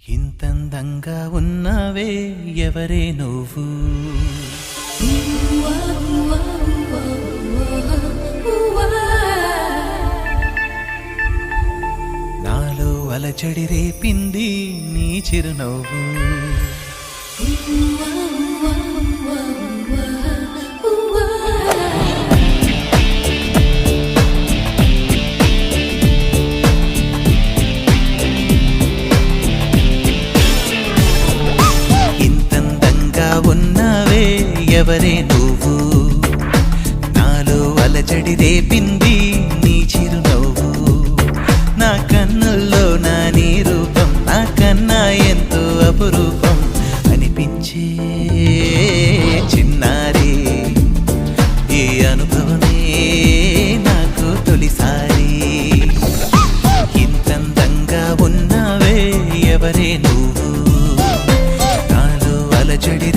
ఇంతందంగా ఉన్నావే ఎవరే నువ్వు నాలో అలచడి రేపింది నీ చిరునవ్వు ఉన్నావే ఎవరే నువ్వు నాలో అలజడి రేపింది నీ చిరునవ్వు నా కన్నుల్లో నా నీ రూపం నా కన్నా ఎంతో అపురూపం అనిపించే చిన్నారి ఈ అనుభవమే నాకు తొలిసారి ఇంతందంగా ఉన్నావే ఎవరే నువ్వు నాలో అలజడి